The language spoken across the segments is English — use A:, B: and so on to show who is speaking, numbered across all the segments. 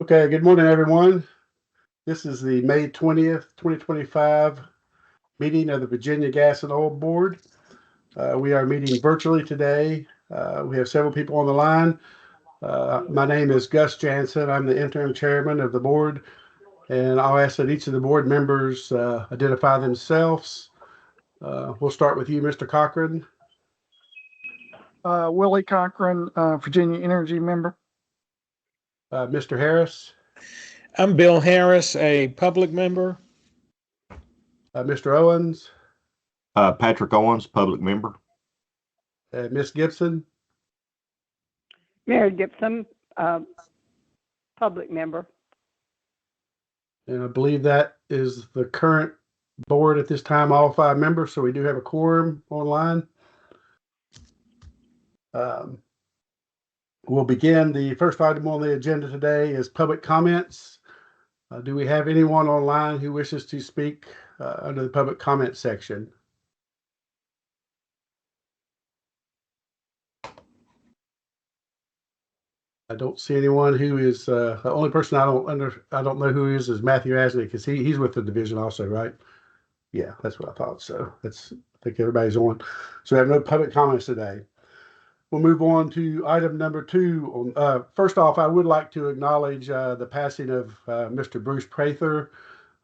A: Okay, good morning, everyone. This is the May 20th, 2025 meeting of the Virginia Gas and Oil Board. We are meeting virtually today. We have several people on the line. My name is Gus Jansen. I'm the interim chairman of the board, and I'll ask that each of the board members identify themselves. We'll start with you, Mr. Cochran.
B: Willie Cochran, Virginia Energy member.
A: Mr. Harris.
C: I'm Bill Harris, a public member.
A: Mr. Owens.
D: Patrick Owens, public member.
A: Ms. Gibson.
E: Mary Gibson, public member.
A: And I believe that is the current board at this time, all 5 members. So we do have a quorum online. We'll begin. The first item on the agenda today is public comments. Do we have anyone online who wishes to speak under the public comment section? I don't see anyone who is the only person I don't know who is Matthew Asney, because he's with the division also, right? Yeah, that's what I thought. So I think everybody's on. So we have no public comments today. We'll move on to item number 2. First off, I would like to acknowledge the passing of Mr. Bruce Prather.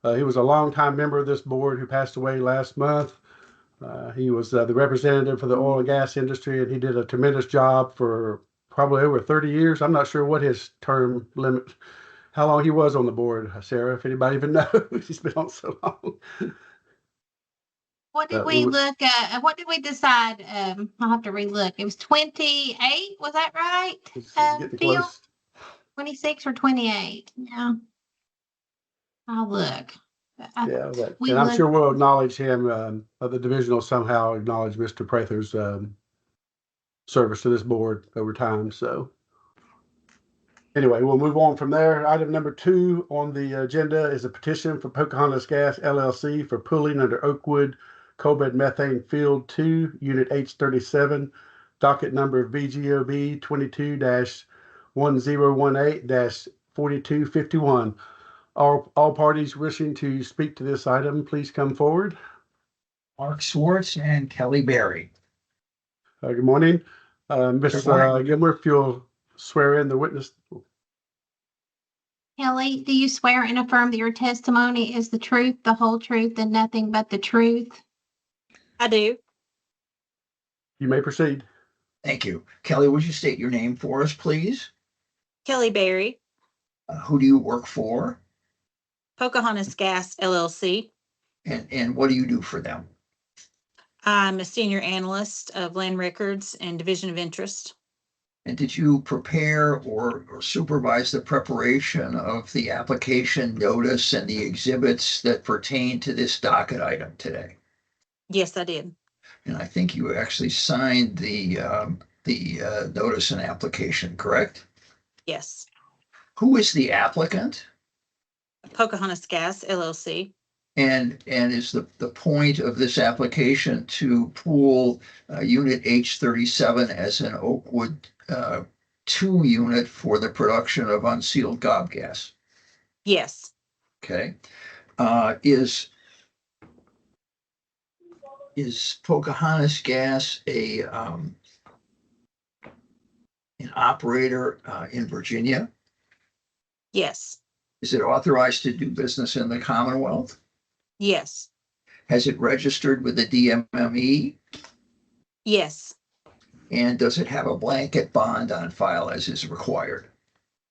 A: He was a longtime member of this board who passed away last month. He was the representative for the oil and gas industry, and he did a tremendous job for probably over 30 years. I'm not sure what his term limit, how long he was on the board, Sarah, if anybody even knows. He's been on so long.
F: What did we look at? What did we decide? I'll have to relook. It was 28. Was that right? Bill? 26 or 28? Yeah. I'll look.
A: And I'm sure we'll acknowledge him. The division will somehow acknowledge Mr. Prather's service to this board over time. So anyway, we'll move on from there. Item number 2 on the agenda is a petition for Pocahontas Gas LLC for pooling under Oakwood Coal Bed Methane Field 2, Unit H37, docket number VGOB 22-1018-4251. All parties wishing to speak to this item, please come forward.
G: Mark Swartz and Kelly Berry.
A: Good morning. Ms. Gilmer, if you'll swear in the witness.
F: Kelly, do you swear and affirm that your testimony is the truth, the whole truth, and nothing but the truth?
H: I do.
A: You may proceed.
G: Thank you. Kelly, would you state your name for us, please?
H: Kelly Berry,
G: Who do you work for?
H: Pocahontas Gas LLC.
G: And what do you do for them?
H: I'm a senior analyst of land records and division of interest.
G: And did you prepare or supervise the preparation of the application notice and the exhibits that pertain to this docket item today?
H: Yes, I did.
G: And I think you actually signed the notice and application, correct?
H: Yes.
G: Who is the applicant?
H: Pocahontas Gas LLC.
G: And is the point of this application to pool unit H37 as an Oakwood 2 unit for the production of unsealed gob gas?
H: Yes.
G: Okay. Is Pocahontas Gas an operator in Virginia?
H: Yes.
G: Is it authorized to do business in the Commonwealth?
H: Yes.
G: Has it registered with the DMME?
H: Yes.
G: And does it have a blanket bond on file as is required?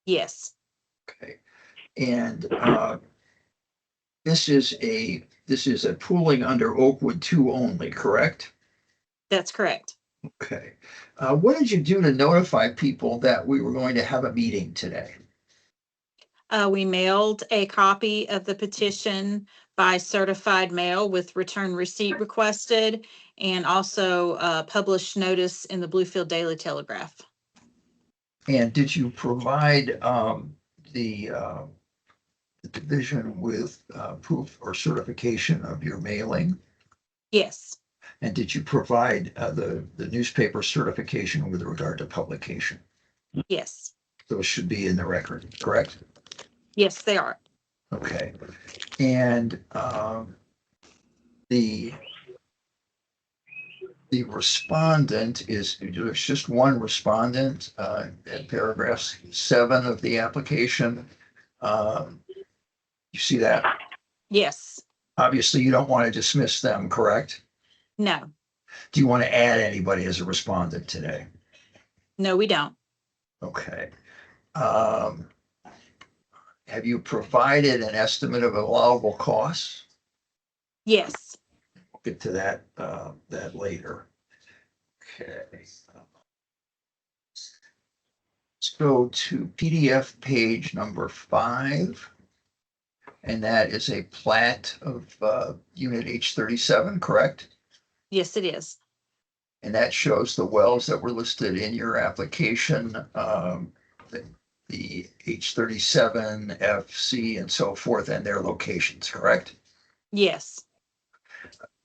H: Yes.
G: Okay. And this is a pooling under Oakwood 2 only, correct?
H: That's correct.
G: Okay. What did you do to notify people that we were going to have a meeting today?
H: We mailed a copy of the petition by certified mail with return receipt requested, and also published notice in the Bluefield Daily Telegraph.
G: And did you provide the division with proof or certification of your mailing?
H: Yes.
G: And did you provide the newspaper certification with regard to publication?
H: Yes.
G: Those should be in the record, correct?
H: Yes, they are.
G: Okay. And the respondent is, there's just one respondent in paragraph 7 of the application. You see that?
H: Yes.
G: Obviously, you don't want to dismiss them, correct?
H: No.
G: Do you want to add anybody as a respondent today?
H: No, we don't.
G: Okay. Have you provided an estimate of allowable costs?
H: Yes.
G: We'll get to that later. Okay. Let's go to PDF page number 5. And that is a plat of unit H37, correct?
H: Yes, it is.
G: And that shows the wells that were listed in your application, the H37, FC, and so forth, and their locations, correct?
H: Yes.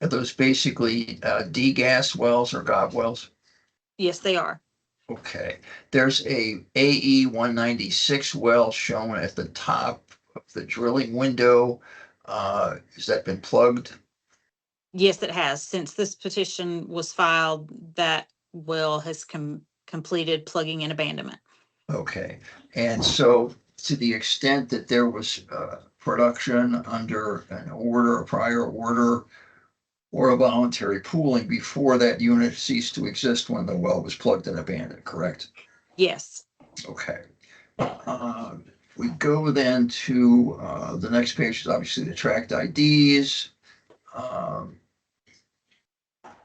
G: Are those basically D-gas wells or GOB wells?
H: Yes, they are.
G: Okay. There's a AE 196 well shown at the top of the drilling window. Has that been plugged?
H: Yes, it has. Since this petition was filed, that well has completed plugging and abandonment.
G: Okay. And so to the extent that there was production under an order, a prior order, or a voluntary pooling before that unit ceased to exist when the well was plugged and abandoned, correct?
H: Yes.
G: Okay. We go then to the next page is obviously the tract IDs.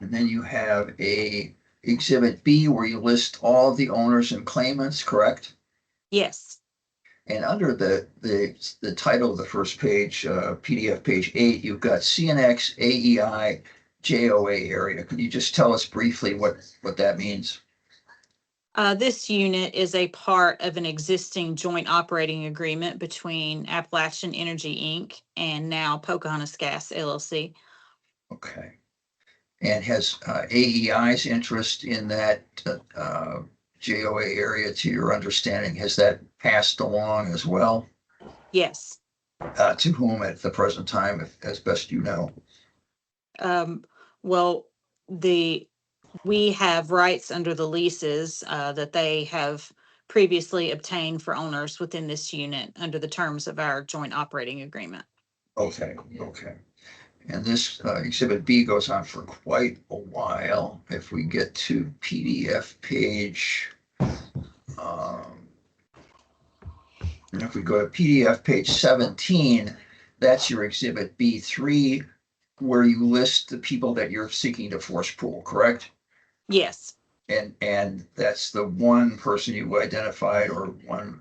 G: And then you have a exhibit B where you list all of the owners and claimants, correct?
H: Yes.
G: And under the title of the first page, PDF page 8, you've got CNX AEI JOA area. Could you just tell us briefly what that means?
H: This unit is a part of an existing joint operating agreement between Appalachian Energy, Inc. and now Pocahontas Gas, LLC.
G: Okay. And has AEI's interest in that JOA area, to your understanding, has that passed along as well?
H: Yes.
G: To whom at the present time, as best you know?
H: Well, we have rights under the leases that they have previously obtained for owners within this unit under the terms of our joint operating agreement.
G: Okay. And this exhibit B goes on for quite a while. If we get to PDF page, and if we go to PDF page 17, that's your exhibit B3, where you list the people that you're seeking to force pool, correct?
H: Yes.
G: And that's the one person you identified or one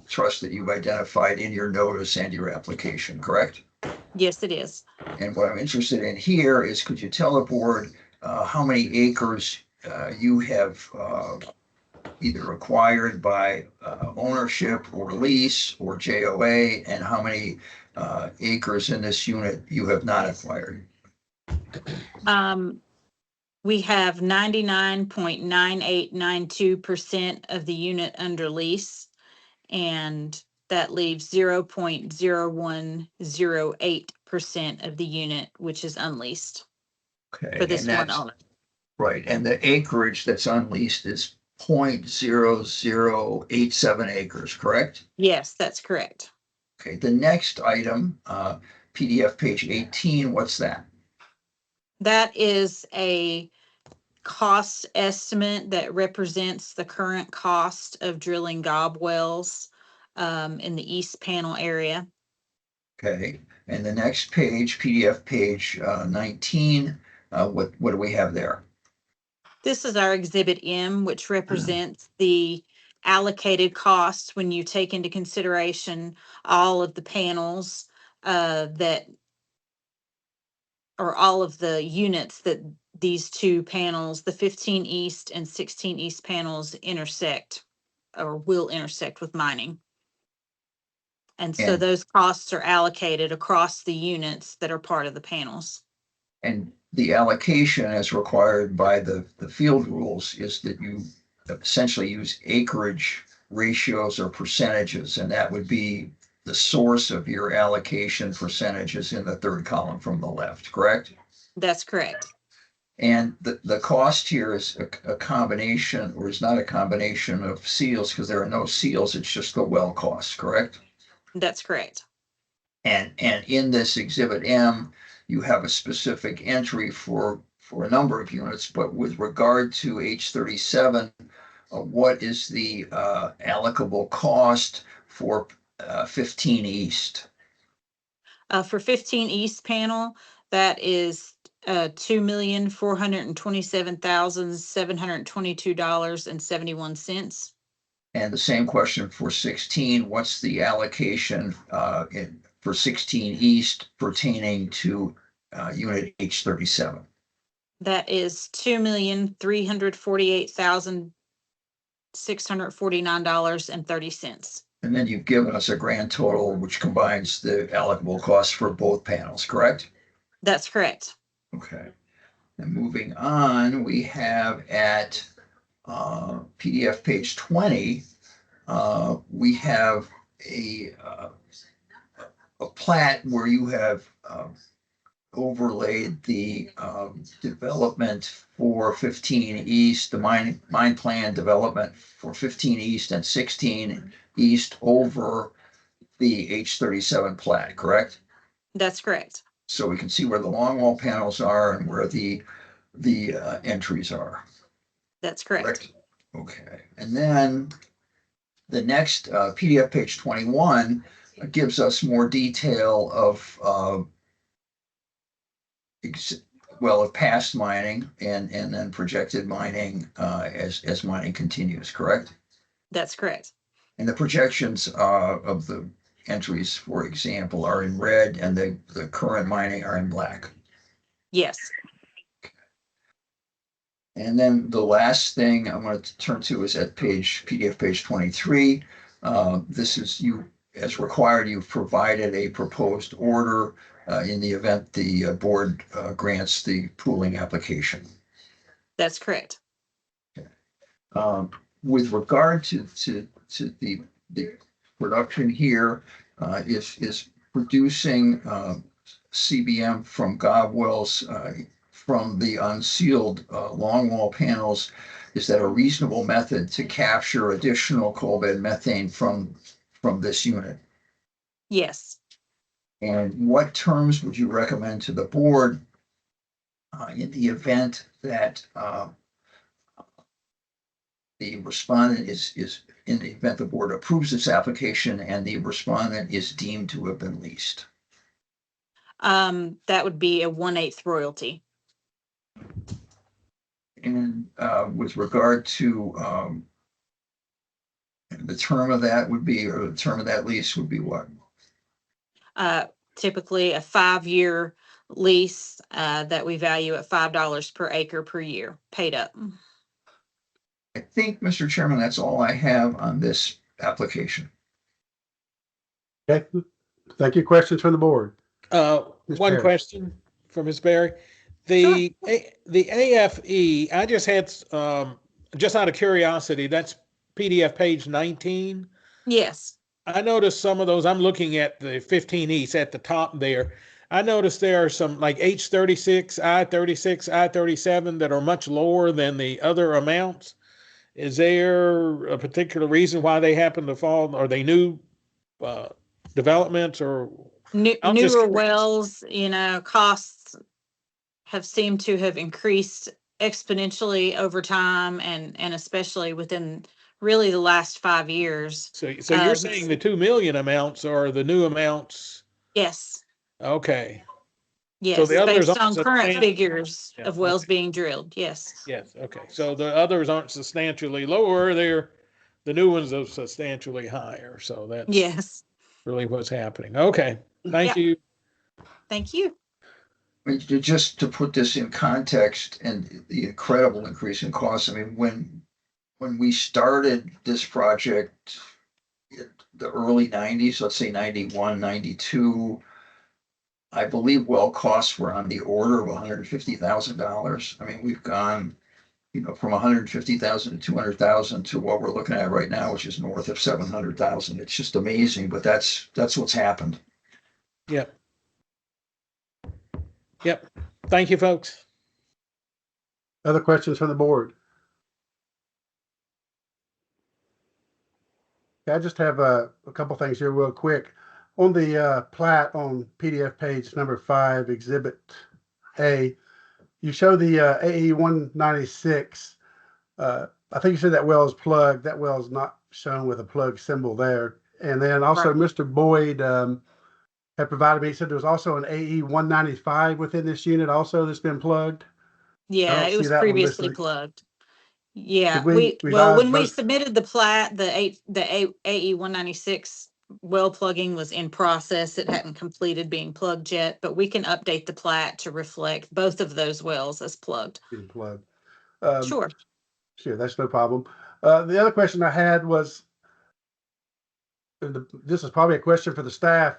G: trust that you've identified in your notice and your application, correct?
H: Yes, it is.
G: And what I'm interested in here is, could you tell the board how many acres you have either acquired by ownership or lease or JOA, and how many acres in this unit you have not acquired?
H: We have 99.9892% of the unit under lease, and that leaves 0.0108% of the unit, which is unleased
G: Okay.
H: for this
G: and
H: one
G: that's
H: owner.
G: right. And the acreage that's unleased is 0.0087 acres, correct?
H: Yes, that's correct.
G: Okay. The next item, PDF page 18, what's that?
H: That is a cost estimate that represents the current cost of drilling gob wells in the East Panel area.
G: Okay. And the next page, PDF page 19, what do we have there?
H: This is our Exhibit M, which represents the allocated costs when you take into consideration all of the panels or all of the units that these two panels, the 15 East and 16 East panels intersect or will intersect with mining. And so
G: And-
H: those costs are allocated across the units that are part of the panels.
G: And the allocation as required by the field rules is that you essentially use acreage ratios or percentages, and that would be the source of your allocation percentages in the third column from the left, correct?
H: That's correct.
G: And the cost here is a combination, or is not a combination of seals, because there are no seals, it's just the well costs, correct?
H: That's correct.
G: And in this Exhibit M, you have a specific entry for a number of units, but with regard to H37, what is the allocable cost for 15 East?
H: For 15 East panel, that is $2,427,722.71.
G: And the same question for 16, what's the allocation for 16 East pertaining to unit H37?
H: That is $2,348,649.30.
G: And then you've given us a grand total, which combines the allocable costs for both panels, correct?
H: That's correct.
G: Okay. And moving on, we have at PDF page 20, we have a plat where you have overlaid the development for 15 East, the mine plan development for 15 East and 16 East over the H37 plat, correct?
H: That's correct.
G: So we can see where the longwall panels are and where the entries are.
H: That's correct.
G: Okay, and then the next PDF page 21 gives us more detail of of past mining and then projected mining as mining continues, correct?
H: That's correct.
G: And the projections of the entries, for example, are in red, and the current mining are in black.
H: Yes.
G: And then the last thing I'm going to turn to is at PDF page 23. This is as required, you've provided a proposed order in the event the board grants the pooling application.
H: That's correct.
G: With regard to the production here, is producing CBM from gobwells from the unsealed longwall panels, is that a reasonable method to capture additional coal bed methane from this unit?
H: Yes.
G: And what terms would you recommend to the board in the event that the respondent is in the event the board approves this application and the respondent is deemed to have been leased?
H: That would be a 1/8 royalty.
G: And with regard to the term of that would be, or the term of that lease would be what?
H: Typically a 5-year lease that we value at $5 per acre per year, paid up.
G: I think, Mr. Chairman, that's all I have on this application.
A: Okay, thank you. Questions from the board? Ms.
C: One
A: Parrish.
C: question for Ms. Berry. The AFE, I just had, just out of curiosity, that's PDF page 19.
H: Yes.
C: I noticed some of those, I'm looking at the 15 East at the top there. I noticed there are some like H36, I36, I37 that are much lower than the other amounts. Is there a particular reason why they happen to fall? Are they new developments or? I'm just
H: Newer
C: curious.
H: wells, costs have seemed to have increased exponentially over time and especially within really the last 5 years.
C: So you're saying the 2 million amounts are the new amounts?
H: Yes.
C: Okay.
H: Yes,
C: the others
H: based on
C: aren't
H: current
C: substantial.
H: figures
C: Yeah,
H: of wells
C: okay.
H: being drilled. Yes.
C: Yes. Okay. So the others aren't substantially lower. The new ones are substantially higher. So that's
H: Yes.
C: really what's happening. Okay. Thank
H: Yeah.
C: you.
H: Thank you.
G: I mean, just to put this in context and the incredible increase in costs, I mean, when we started this project in the early 90s, let's say 91, 92, I believe well costs were on the order of $150,000. I mean, we've gone, from 150,000 to 200,000 to what we're looking at right now, which is north of 700,000. It's just amazing, but that's what's happened.
C: Yep. Yep. Thank you, folks.
A: Other questions from the board? I just have a couple things here real quick. On the plat on PDF page number 5, Exhibit A, you show the AE 196. I think you said that well is plugged. That well is not shown with a plug symbol there. And then also
H: Right.
A: Mr. Boyd had provided me, he said there was also an AE 195 within this unit also that's been plugged.
H: Yeah,
A: don't
H: it
A: see
H: was
A: that one
H: previously
A: listed.
H: plugged. Yeah,
A: Did we
H: well,
A: revise
H: when we
A: both?
H: submitted the plat, the AE 196 well plugging was in process. It hadn't completed being plugged yet, but we can update the plat to reflect both of those wells as plugged.
A: Being plugged.
H: Sure.
A: Sure, that's no problem. The other question I had was, this is probably a question for the staff.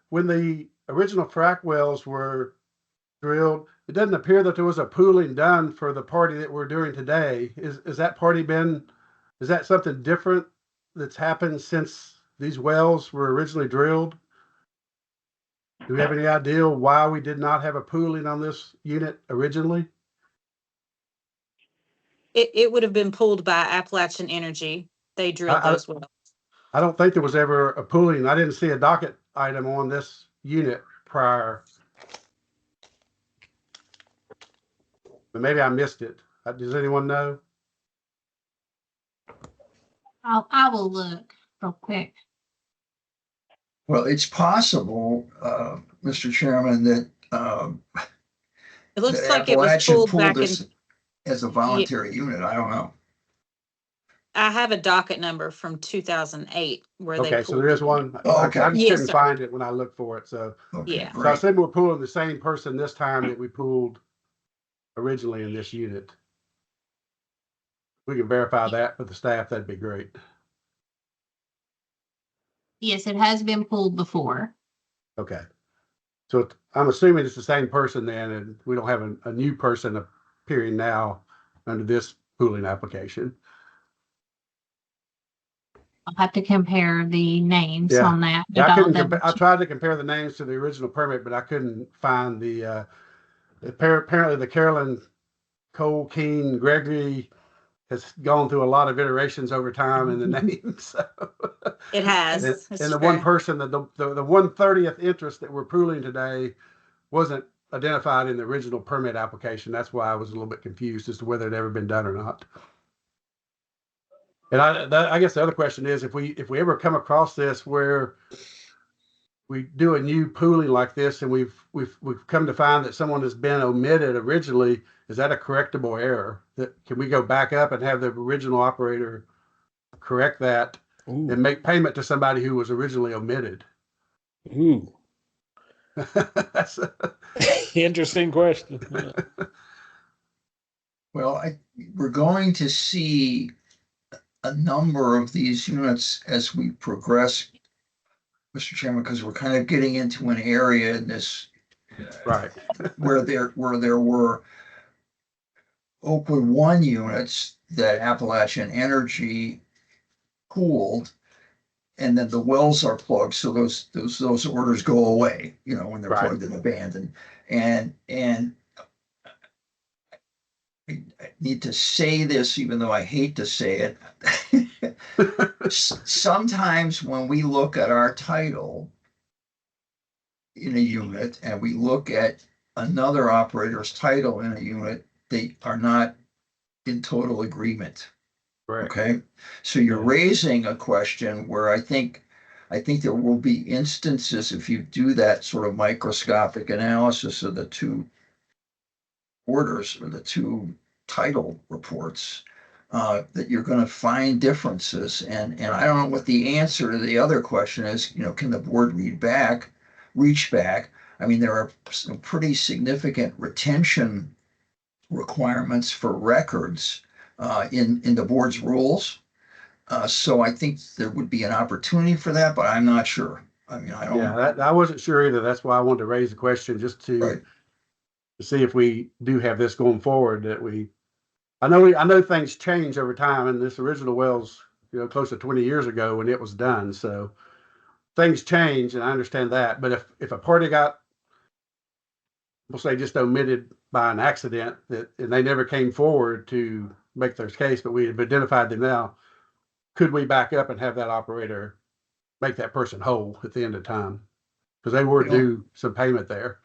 A: When the original frac wells were drilled, it doesn't appear that there was a pooling done for the party that we're doing today. Is that party is that something different that's happened since these wells were originally drilled? Do we have any idea why we did not have a pooling on this unit originally?
H: It would have been pulled by Appalachian Energy. They drilled those wells.
A: I don't think there was ever a pooling. I didn't see a docket item on this unit prior. But maybe I missed it. Does anyone know?
F: I will look real quick.
G: Well, it's possible, Mr. Chairman, that
H: It looks
G: that
H: like it was
G: Appalachian
H: pulled
G: pulled
H: back in.
G: this as a voluntary unit. I don't know.
H: I have a docket number from 2008 where they
A: Okay, so
H: pulled
A: there is
H: it.
A: one.
G: Oh,
A: I
G: okay.
A: just
H: Yes,
A: couldn't
H: sir.
A: find it when I looked for it. So,
G: Okay,
H: Yeah.
A: so I
G: great.
A: assume we're pulling the same person this time that we pulled originally in this unit. We can verify that with the staff. That'd be great.
F: Yes, it has been pulled before.
A: Okay. So I'm assuming it's the same person then, and we don't have a new person appearing now under this pooling application.
F: I'll have to compare the names
A: Yeah.
F: on that.
A: Yeah,
F: but
A: I
F: I'll
A: couldn't.
F: double
A: I
F: check.
A: tried to compare the names to the original permit, but I couldn't find the. Apparently, the Carolyn Cole Keene Gregory has gone through a lot of iterations over time in the names. So.
H: It has.
A: And,
H: It's
A: and the
H: true.
A: one person, the 1/30th interest that we're pooling today wasn't identified in the original permit application. That's why I was a little bit confused as to whether it had ever been done or not. And I guess the other question is, if we ever come across this where we do a new pooling like this and we've come to find that someone has been omitted originally, is that a correctable error? Can we go back up and have the original operator correct that and make payment to somebody who was originally omitted?
C: Ooh.
A: That's
C: Interesting question.
G: Well, we're going to see a number of these units as we progress, Mr. Chairman, because we're kind of getting into an area in this
A: right.
G: where there were Oakwood 1 units that Appalachian Energy pooled, and then the wells are plugged, so those orders go away, when they're
A: Right.
G: plugged and abandoned. And I need to say this, even though I hate to say it. Sometimes when we look at our title in a unit and we look at another operator's title in a unit, they are not in total agreement.
A: Correct.
G: Okay, so you're raising a question where I think there will be instances, if you do that sort of microscopic analysis of the two orders or the two title reports, that you're going to find differences. And I don't know what the answer to the other question is. Can the board reach back? I mean, there are some pretty significant retention requirements for records in the board's rules. So I think there would be an opportunity for that, but I'm not sure. I mean, I don't.
A: Yeah, I wasn't sure either. That's why I wanted to raise the question, just to
G: Right.
A: see if we do have this going forward, that we I know things change over time, and this original well's, close to 20 years ago when it was done. So things change, and I understand that. But if a party got, we'll say, just omitted by an accident, and they never came forward to make their case, but we have identified them now, could we back up and have that operator make that person whole at the end of time? Because they were due some payment there.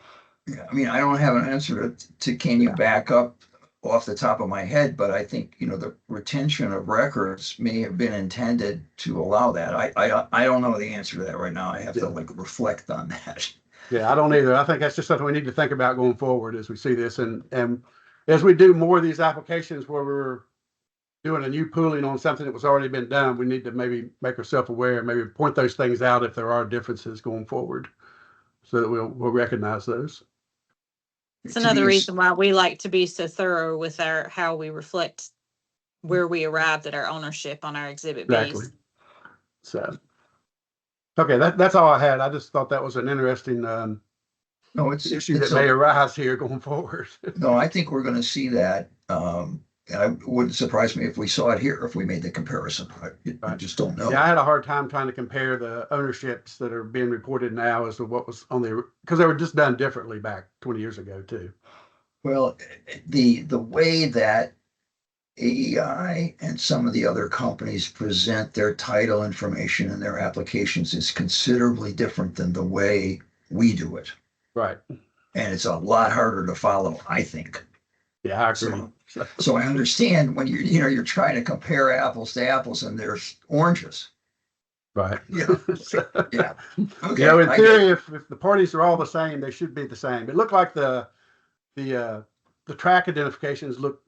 G: Yeah, I mean, I don't have an answer to can you back up off the top of my head, but I think, the retention of records may have been intended to allow that. I don't know the answer to that right now. I have to reflect on that.
A: Yeah, I don't either. I think that's just something we need to think about going forward as we see this. And as we do more of these applications where we're doing a new pooling on something that was already been done, we need to maybe make ourselves aware and maybe point those things out if there are differences going forward so that we'll recognize those.
H: It's another reason why we like to be so thorough with how we reflect where we arrived at our ownership on our exhibit Bs.
A: Exactly. So, okay, that's all I had. I just thought that was an interesting issue that may arise here going forward.
G: No, I think we're going to see that. And it wouldn't surprise me if we saw it here, if we made the comparison. I just don't know.
A: Yeah, I had a hard time trying to compare the ownerships that are being reported now as to what was on because they were just done differently back 20 years ago too.
G: Well, the way that AEI and some of the other companies present their title information in their applications is considerably different than the way we do it.
A: Right.
G: And it's a lot harder to follow, I think.
A: Yeah, I agree.
G: So I understand when you're trying to compare apples to apples and there's oranges.
A: Right.
G: Yeah. Yeah. Okay.
A: In theory, if the parties are all the same, they should be the same. It looked like the track identifications looked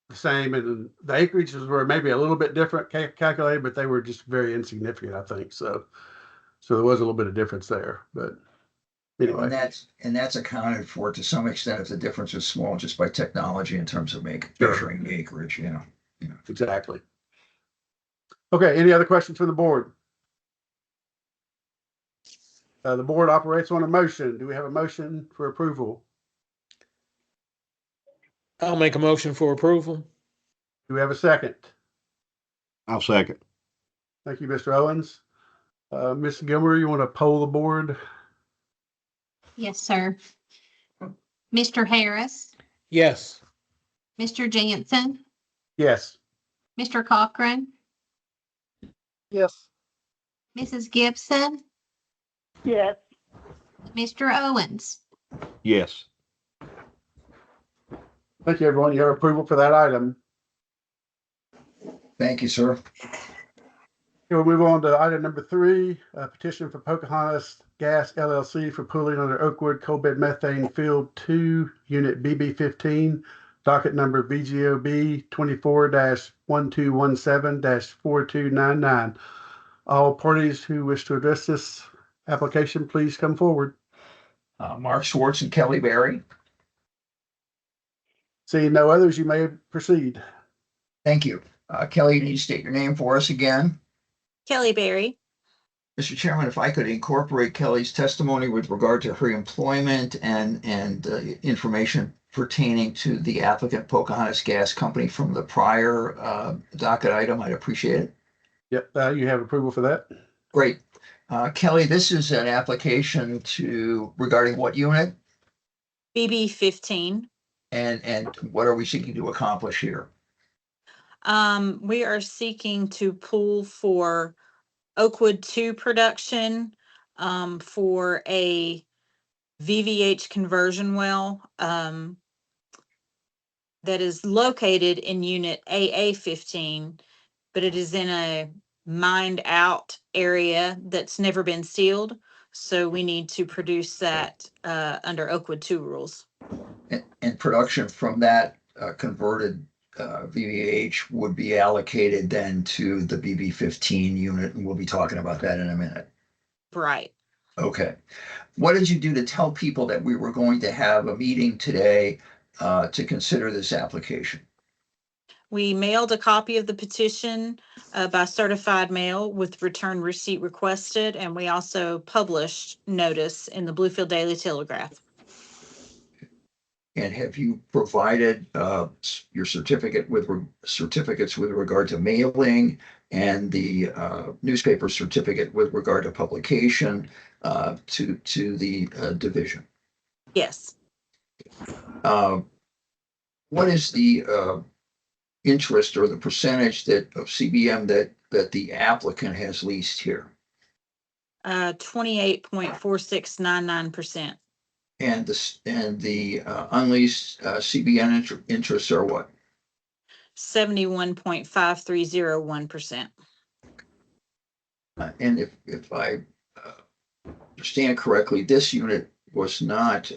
A: the same, and the acreages were maybe a little bit different calculated, but they were just very insignificant, I think. So there was a little bit of difference there, but anyway.
G: And that's accounted for to some extent if the difference is small, just by technology in terms of measuring the acreage.
A: Exactly. Okay. Any other questions from the board? The board operates on a motion. Do we have a motion for approval?
C: I'll make a motion for approval.
A: Do we have a second?
D: I'll second.
A: Thank you, Mr. Owens. Ms. Gilmer, you want to poll the board?
F: Yes, sir. Mr. Harris,
C: Yes.
F: Mr. Jansen,
A: Yes.
F: Mr. Cochran,
B: Yes.
F: Mrs. Gibson,
E: Yes.
F: Mr. Owens.
D: Yes.
A: Thank you, everyone. You have approval for that item.
G: Thank you, sir.
A: Okay, we'll move on to item number 3, a petition for Pocahontas Gas LLC for pooling under Oakwood Coal Bed Methane Field 2, Unit BB15, docket number VGOB 24-1217-4299. All parties who wish to address this application, please come forward.
G: Mark Schwartz and Kelly Berry.
A: Seeing no others, you may proceed.
G: Thank you. Kelly, you need to state your name for us again.
H: Kelly Berry.
G: Mr. Chairman, if I could incorporate Kelly's testimony with regard to her employment and information pertaining to the applicant Pocahontas Gas Company from the prior docket item, I'd appreciate it.
A: Yep, you have approval for that.
G: Great. Kelly, this is an application regarding what unit?
H: BB15.
G: And what are we seeking to accomplish here?
H: We are seeking to pool for Oakwood 2 production for a VVH conversion well that is located in unit AA15, but it is in a mined out area that's never been sealed. So we need to produce that under Oakwood 2 rules.
G: And production from that converted VVH would be allocated then to the BB15 unit, and we'll be talking about that in a minute.
H: Right.
G: Okay. What did you do to tell people that we were going to have a meeting today to consider this application?
H: We mailed a copy of the petition by certified mail with return receipt requested, and we also published notice in the Bluefield Daily Telegraph.
G: And have you provided your certificates with regard to mailing and the newspaper certificate with regard to publication to the division?
H: Yes.
G: What is the interest or the percentage of CBM that the applicant has leased here?
H: 28.4699%.
G: And the unleased CBN interests are what?
H: 71.5301%.
G: And if I understand correctly, this unit was not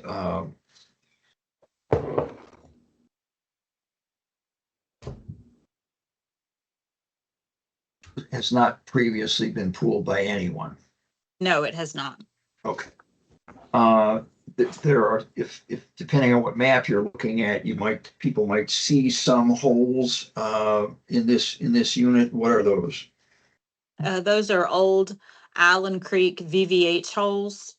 G: has not previously been pooled by anyone.
H: No, it has not.
G: Okay. There are, if depending on what map you're looking at, people might see some holes in this unit. What are those?
H: Those are old Island Creek VVH holes,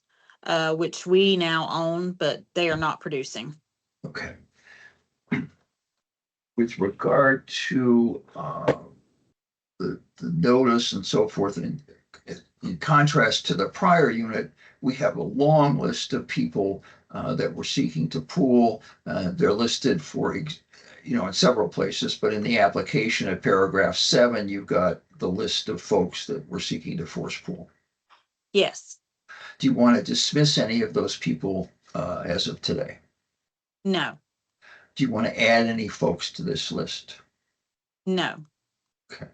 H: which we now own, but they are not producing.
G: Okay. With regard to the notice and so forth, in contrast to the prior unit, we have a long list of people that we're seeking to pool. They're listed for, in several places, but in the application at paragraph 7, you've got the list of folks that we're seeking to force pool.
H: Yes.
G: Do you want to dismiss any of those people as of today?
H: No.
G: Do you want to add any folks to this list?
H: No.
G: Okay.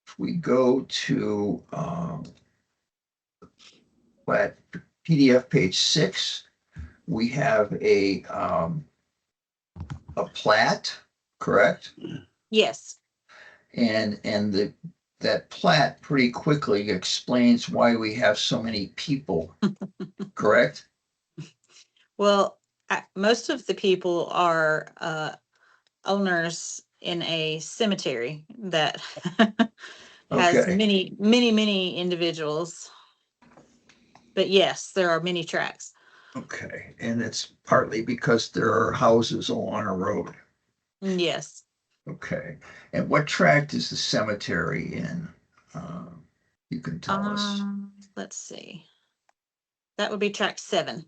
G: If we go to PDF page 6, we have a plat, correct?
H: Yes.
G: And that plat pretty quickly explains why we have so many people, correct?
H: Well, most of the people are owners in a cemetery that has
G: Okay.
H: many individuals. But yes, there are many tracks.
G: Okay, and it's partly because there are houses along a road.
H: Yes.
G: Okay, and what tract is the cemetery in? You can tell us.
H: Let's see. That would be track 7.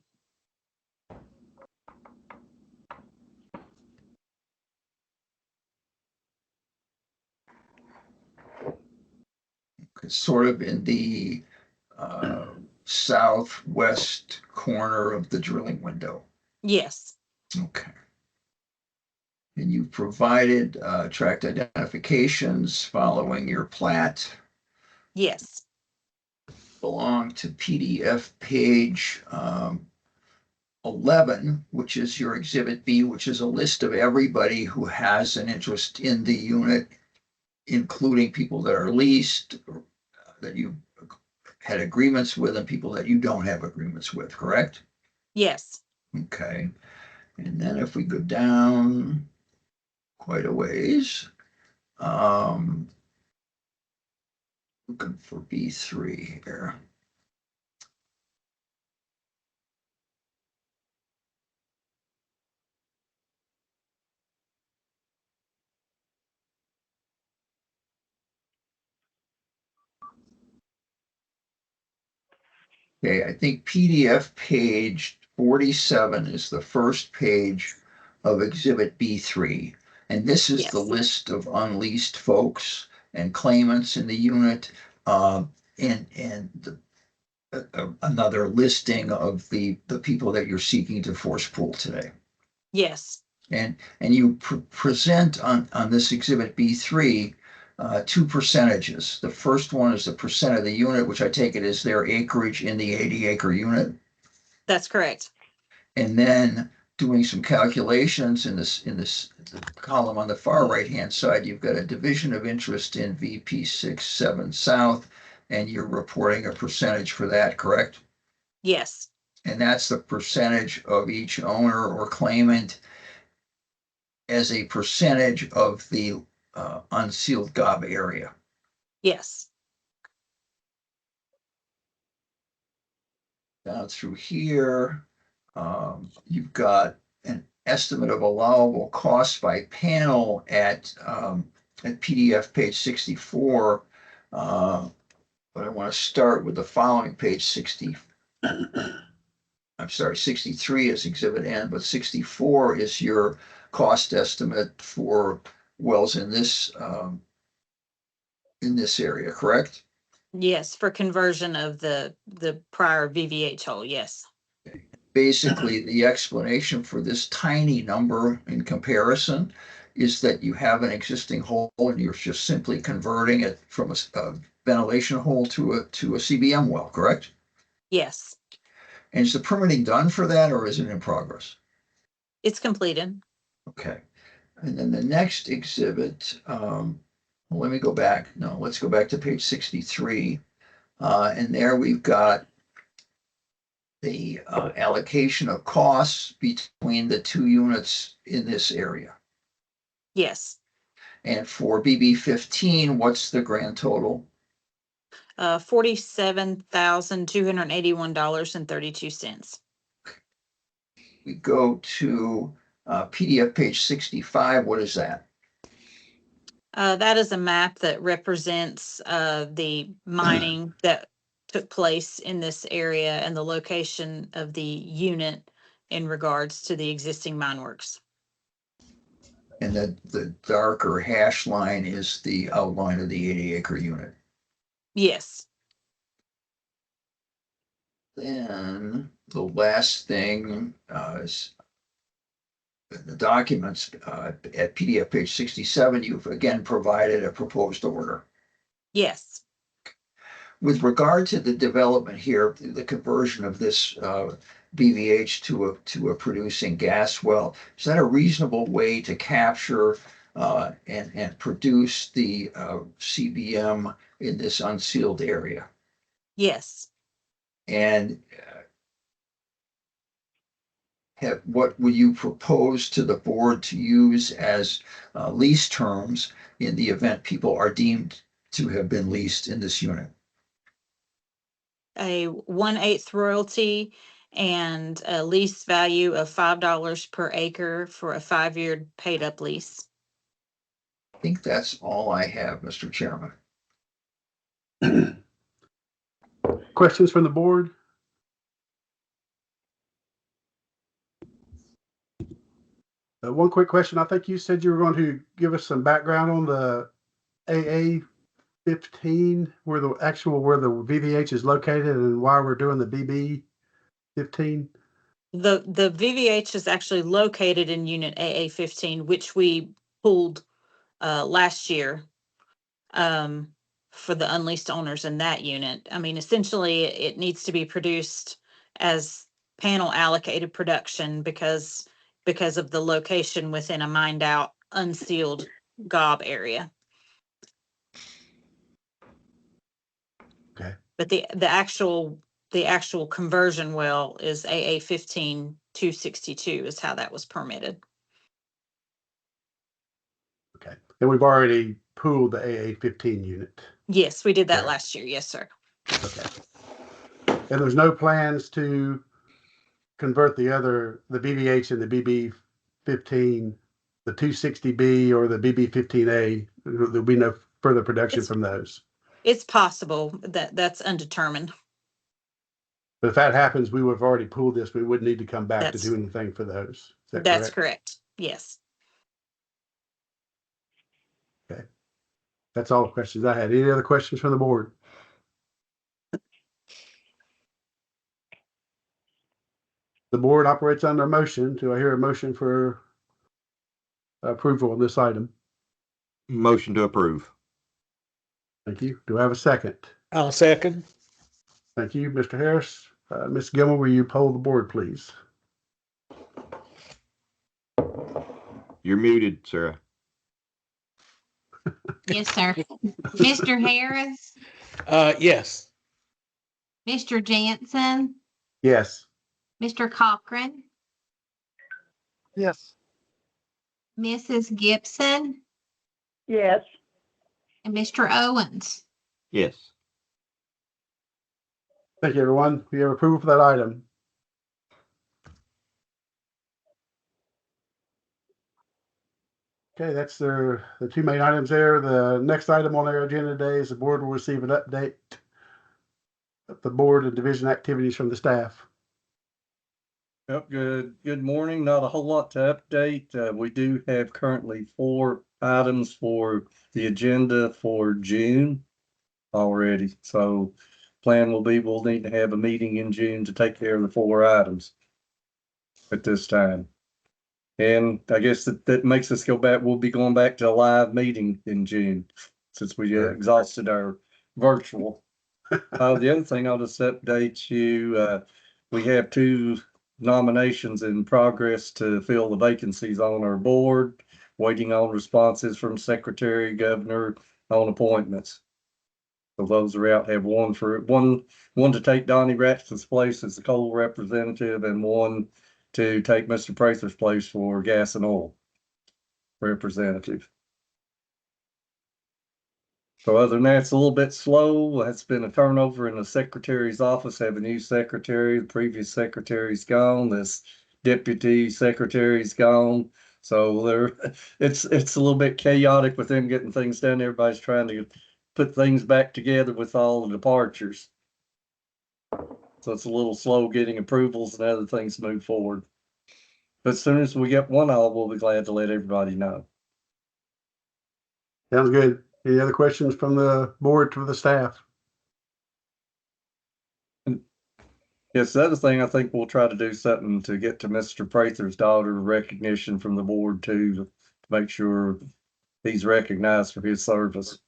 G: It's sort of in the southwest corner of the drilling window.
H: Yes.
G: Okay. And you provided tract identifications following your plat.
H: Yes.
G: Belong to PDF page 11, which is your exhibit B, which is a list of everybody who has an interest in the unit, including people that are leased, that you had agreements with, and people that you don't have agreements with, correct?
H: Yes.
G: Okay. And then if we go down quite a ways, looking for B3 here. Okay, I think PDF page 47 is the first page of exhibit B3. And this is the
H: Yes.
G: list of unleased folks and claimants in the unit, and another listing of the people that you're seeking to force pool today.
H: Yes.
G: And you present on this exhibit B3 two percentages. The first one is the percent of the unit, which I take it is their acreage in the 80-acre unit.
H: That's correct.
G: And then doing some calculations in this the column on the far right-hand side, you've got a division of interest in VP 67 South, and you're reporting a percentage for that, correct?
H: Yes.
G: And that's the percentage of each owner or claimant as a percentage of the unsealed gob area.
H: Yes.
G: Down through here, You've got an estimate of allowable costs by panel at PDF page 64. But I want to start with the following page 60. I'm sorry, 63 is exhibit N, but 64 is your cost estimate for wells in this area, correct?
H: Yes, for conversion of the prior VVH hole, yes.
G: Basically, the explanation for this tiny number in comparison is that you have an existing hole and you're just simply converting it from a ventilation hole to a CBM well, correct?
H: Yes,
G: And is the permitting done for that or is it in progress?
H: it's completed.
G: Okay. And then the next exhibit, well, let me go back. No, let's go back to page 63. And there we've got the allocation of costs between the two units in this area.
H: Yes,
G: And for BB 15, what's the grand total?
H: $47,281.32.
G: We go to PDF page 65. What is that?
H: That is a map that represents the mining that took place in this area and the location of the unit in regards to the existing mine works.
G: And the darker hash line is the outline of the 80-acre unit.
H: Yes,
G: Then the last thing is the documents at PDF page 67, you've again provided a proposed order.
H: yes,
G: With regard to the development here, the conversion of this BVH to a producing gas well, is that a reasonable way to capture and produce the CBM in this unsealed area?
H: yes.
G: And what would you propose to the board to use as lease terms in the event people are deemed to have been leased in this unit?
H: A 1/8 royalty and a lease value of $5 per acre for a 5-year paid up lease.
G: I think that's all I have, Mr. Chairman.
A: Questions from the board? One quick question. I think you said you were going to give us some background on the AA 15, where the VVH is located and why we're doing the BB 15.
H: The VVH is actually located in unit AA 15, which we pulled last year for the unleased owners in that unit. I mean, essentially, it needs to be produced as panel allocated production because of the location within a mined out, unsealed gob area.
A: Okay.
H: But the actual conversion well is AA 15-262 is how that was permitted.
A: Okay. And we've already pooled the AA 15 unit.
H: Yes, we did that
A: Correct.
H: last year. Yes, sir.
A: Okay. And there's no plans to convert the BVH and the BB 15, the 260B or the BB 15A. There'll be no further production from those.
H: It's possible that's undetermined.
A: But if that happens, we would have already pooled this. We wouldn't need to come back to
H: That's-
A: do anything for those. Is that
H: That's
A: correct?
H: correct. Yes.
A: That's all the questions I had. Any other questions from the board? The board operates under a motion. Do I hear a motion for approval of this item?
D: Motion to approve.
A: Thank you. Do I have a second?
C: I'll second.
A: Thank you, Mr. Harris. Ms. Gilmore, will you poll the board, please?
D: You're muted, Sarah.
F: Yes, sir. Mr. Harris,
C: Yes.
F: Mr. Jansen,
A: Yes.
F: Mr. Cochran,
B: Yes.
F: Mrs. Gibson,
E: Yes,
F: and Mr. Owens.
D: Yes.
A: Thank you, everyone. We have approval for that item. Okay, that's the two main items there. The next item on our agenda today is the board will receive an update of the board and division activities from the staff.
I: Yep, good morning. Not a whole lot to update. We do have currently 4 items for the agenda for June already. So plan will be, we'll need to have a meeting in June to take care of the 4 items at this time. And I guess that makes us go back, we'll be going back to a live meeting in June since we exhausted our virtual. The other thing, I'll just update you, we have 2 nominations in progress to fill the vacancies on our board, waiting on responses from secretary, governor on appointments. So those are out. Have one to take Donnie Ratch's place as the coal representative, and one to take Mr. Prather's place for gas and oil representative. So other than that, it's a little bit slow. It's been a turnover in the secretary's office. Have a new secretary. The previous secretary's gone. This deputy secretary's gone. So it's a little bit chaotic with them getting things done. Everybody's trying to put things back together with all the departures. So it's a little slow getting approvals and other things to move forward. But as soon as we get one out, we'll be glad to let everybody know.
A: Sounds good. Any other questions from the board to the staff?
I: Yes, the other thing, I think we'll try to do something to get to Mr. Prather's daughter recognition from the board too, to make sure he's recognized for his service.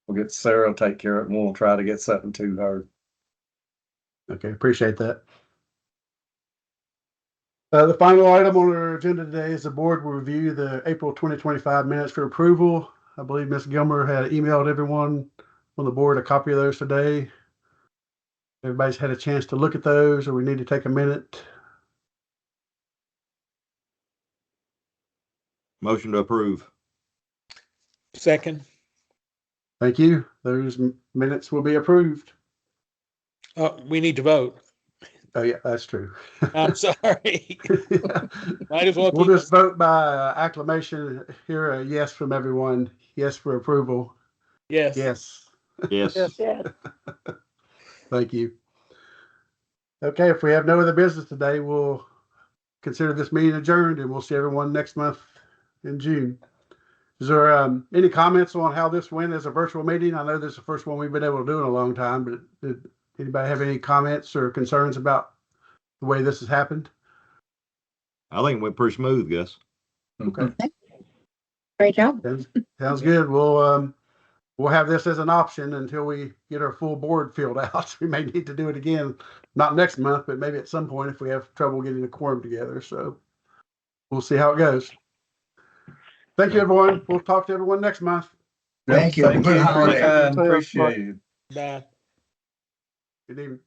I: We'll get Sarah to take care of it, and we'll try to get something to her.
A: Okay, appreciate that. The final item on our agenda today is the board will review the April 2025 minutes for approval. I believe Ms. Gilmer had emailed everyone on the board a copy of those today. Everybody's had a chance to look at those, or we need to take a minute.
D: Motion to approve.
C: Second.
A: Thank you. Those minutes will be approved.
C: We need to vote.
A: Oh yeah, that's true.
C: I'm sorry. Might as well.
A: We'll
C: keep
A: just vote by acclamation. Hear a yes from everyone. Yes for approval.
C: Yes.
A: Yes.
D: Yes.
E: Yes.
A: Thank you. Okay, if we have no other business today, we'll consider this meeting adjourned, and we'll see everyone next month in June. Is there any comments on how this went as a virtual meeting? I know this is the first one we've been able to do in a long time, but did anybody have any comments or concerns about the way this has happened?
D: I think it went pretty smooth, Gus.
A: Okay.
F: Great job.
A: Sounds good. We'll have this as an option until we get our full board filled out. We may need to do it again, not next month, but maybe at some point if we have trouble getting a quorum together. So we'll see how it goes. Thank you, everyone. We'll talk to everyone next month.
G: Thank you.
I: Thank
G: Good
I: you for
G: holiday.
I: your time. Appreciate it.
C: Bye.
A: Good evening.